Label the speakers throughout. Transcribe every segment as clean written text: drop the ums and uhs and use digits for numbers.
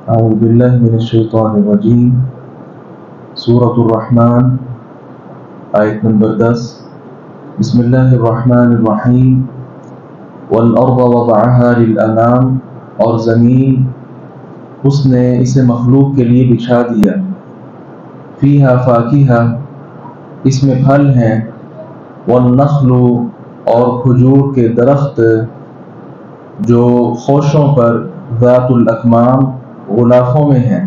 Speaker 1: أعوذ بالله من الشيطان الرجيم سورة الرحمن آیت نمبر 10 بسم اللہ الرحمن الرحیم والارض وضعها للانام، اور زمین اس نے اسے مخلوق کے لیے بچھا دیا، فیہا فاکہہ اس میں پھل ہیں، والنخل اور کھجور کے درخت جو خوشوں پر ذات الاکمام غلافوں میں ہیں،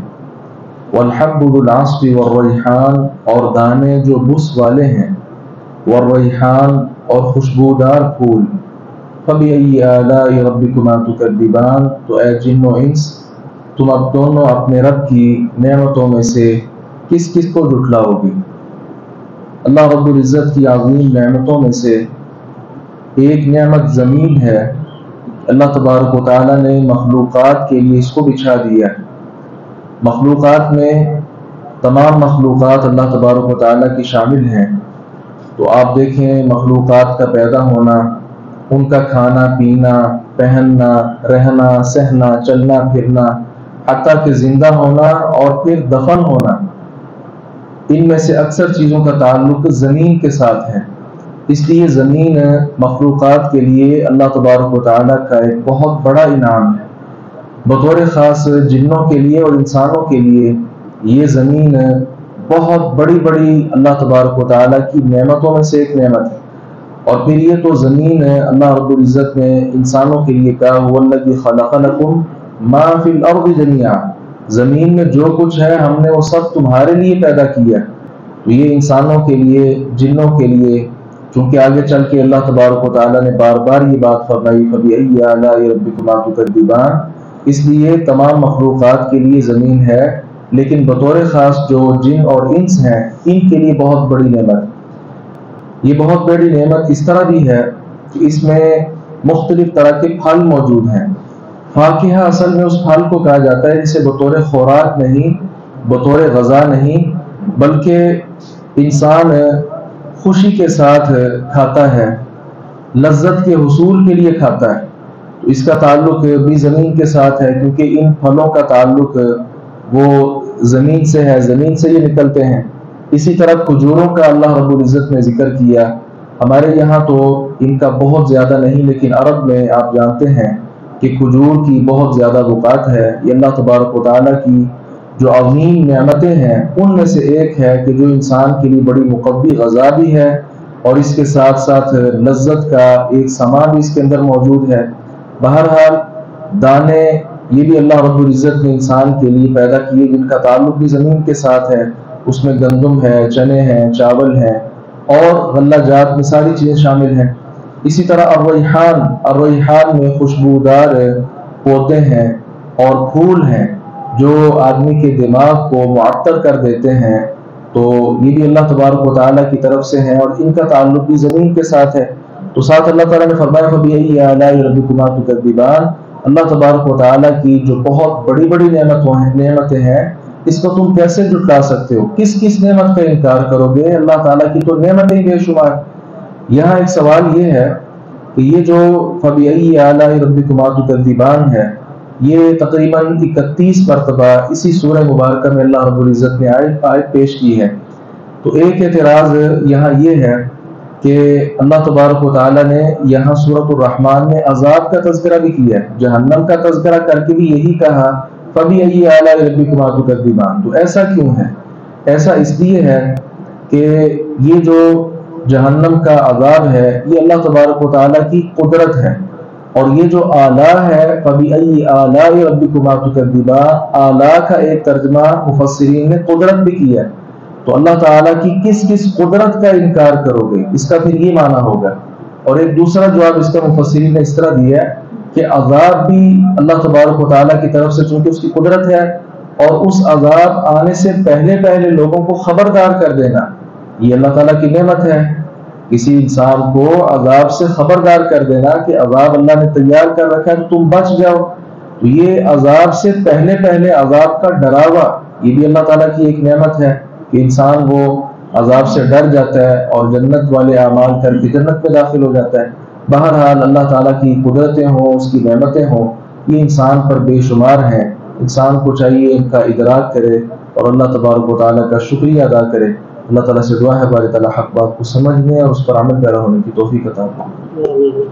Speaker 1: والحب ذو العصف والریحان اور دانے جو بس والے ہیں، والریحان اور خوشبودار پھول، فبأي آلاء ربكما تكذبان تو اے جن و انس تم اب دونوں اپنے رب کی نعمتوں میں سے کس کس کو جھٹلاؤ گے۔ اللہ رب العزت کی عظیم نعمتوں میں سے ایک نعمت زمین ہے۔ اللہ تبارک و تعالیٰ نے مخلوقات کے لیے اس کو بچھا دیا۔ مخلوقات میں تمام مخلوقات اللہ تبارک و تعالیٰ کی شامل ہیں، تو آپ دیکھیں مخلوقات کا پیدا ہونا، ان کا کھانا پینا، پہننا، رہنا، سہنا، چلنا پھرنا، حتیٰ کہ زندہ ہونا اور پھر دفن ہونا، ان میں سے اکثر چیزوں کا تعلق زمین کے ساتھ ہے۔ اس لیے زمین مخلوقات کے لیے اللہ تبارک و تعالیٰ کا ایک بہت بڑا انعام ہے۔ بطور خاص جنوں کے لیے اور انسانوں کے لیے یہ زمین بہت بڑی اللہ تبارک و تعالیٰ کی نعمتوں میں سے ایک نعمت ہے۔ اور پھر یہ تو زمین اللہ رب العزت نے انسانوں کے لیے کہا هو الذی خلق لکم ما فی الارض جميعا، زمین میں جو کچھ ہے ہم نے وہ سب تمہارے لیے پیدا کیا۔ تو یہ انسانوں کے لیے، جنوں کے لیے، چونکہ آگے چل کے اللہ تبارک و تعالیٰ نے بار بار یہ بات فرمائی فبأي آلاء ربکما تکذبان، اس لیے تمام مخلوقات کے لیے زمین ہے، لیکن بطور خاص جو جن اور انس ہیں ان کے لیے بہت بڑی نعمت۔ یہ بہت بڑی نعمت اس طرح بھی ہے کہ اس میں مختلف طرح کے پھل موجود ہیں۔ فاکہہ اصل میں اس پھل کو کہا جاتا ہے جسے بطور خوراک نہیں، بطور غذا نہیں، بلکہ انسان خوشی کے ساتھ کھاتا ہے، لذت کے حصول کے لیے کھاتا ہے۔ تو اس کا تعلق بھی زمین کے ساتھ ہے، کیونکہ ان پھلوں کا تعلق وہ زمین سے ہے، زمین سے یہ نکلتے ہیں۔ اسی طرح کھجوروں کا اللہ رب العزت نے ذکر کیا۔ ہمارے یہاں تو ان کا بہت زیادہ نہیں، لیکن عرب میں آپ جانتے ہیں کہ کھجور کی بہت زیادہ بقات ہے۔ یہ اللہ تبارک و تعالیٰ کی جو عظیم نعمتیں ہیں ان میں سے ایک ہے کہ جو انسان کے لیے بڑی مقوی غذا بھی ہے، اور اس کے ساتھ ساتھ لذت کا ایک سما بھی اس کے اندر موجود ہے۔ بہرحال دانے یہ بھی اللہ رب العزت نے انسان کے لیے پیدا کیے، جن کا تعلق بھی زمین کے ساتھ ہے۔ اس میں گندم ہے، چنے ہیں، چاول ہیں اور غلہ جات میں ساری چیزیں شامل ہیں۔ اسی طرح الریحان میں خوشبودار پودے ہیں اور پھول ہیں جو آدمی کے دماغ کو معطر کر دیتے ہیں، تو یہ بھی اللہ تبارک و تعالیٰ کی طرف سے ہیں اور ان کا تعلق بھی زمین کے ساتھ ہے۔ تو ساتھ اللہ تعالیٰ نے فرمایا فبأي آلاء ربکما تکذبان، اللہ تبارک و تعالیٰ کی جو بہت بڑی نعمتیں ہیں اس کو تم کیسے جھٹلا سکتے ہو، کس نعمت کا انکار کرو گے؟ اللہ تعالیٰ کی تو نعمتیں بے شمار۔ یہاں ایک سوال یہ ہے کہ یہ جو فبأي آلاء ربکما تکذبان ہے، یہ تقریباً 31 مرتبہ اسی سورہ مبارکہ میں اللہ رب العزت نے آیت پیش کی ہے۔ تو ایک اعتراض یہاں یہ ہے کہ اللہ تبارک و تعالیٰ نے یہاں سورۃ الرحمن میں عذاب کا تذکرہ بھی کیا ہے، جہنم کا تذکرہ کر کے بھی یہی کہا فبأي آلاء ربکما تکذبان۔ تو ایسا کیوں ہے؟ ایسا اس لیے ہے کہ یہ جو جہنم کا عذاب ہے یہ اللہ تبارک و تعالیٰ کی قدرت ہے، اور یہ جو آلاء ہے فبأي آلاء ربکما تکذبان، آلاء کا ایک ترجمہ مفسرین نے قدرت بھی کیا ہے۔ تو اللہ تعالیٰ کی کس قدرت کا انکار کرو گے، اس کا پھر یہ معنی ہوگا۔ اور ایک دوسرا جواب اس کا مفسرین نے اس طرح دیا ہے کہ عذاب بھی اللہ تبارک و تعالیٰ کی طرف سے، چونکہ اس کی قدرت ہے، اور اس عذاب آنے سے پہلے لوگوں کو خبردار کر دینا یہ اللہ تعالیٰ کی نعمت ہے۔ کسی انسان کو عذاب سے خبردار کر دینا کہ عذاب اللہ نے تیار کر رکھا ہے تو تم بچ جاؤ، تو یہ عذاب سے پہلے عذاب کا ڈراوا یہ بھی اللہ تعالیٰ کی ایک نعمت ہے کہ انسان وہ عذاب سے ڈر جاتا ہے اور جنت والے اعمال کر کے جنت میں داخل ہو جاتا ہے۔ بہرحال اللہ تعالیٰ کی قدرتیں ہوں، اس کی نعمتیں ہوں، یہ انسان پر بے شمار ہیں، انسان کو چاہیے ان کا ادراک کرے اور اللہ تبارک و تعالیٰ کا شکریہ ادا کرے۔ اللہ تعالیٰ سے دعا ہے باری تعالیٰ حق بات کو سمجھنے اور اس پر عمل پیرا ہونے کی توفیق عطا فرمائے۔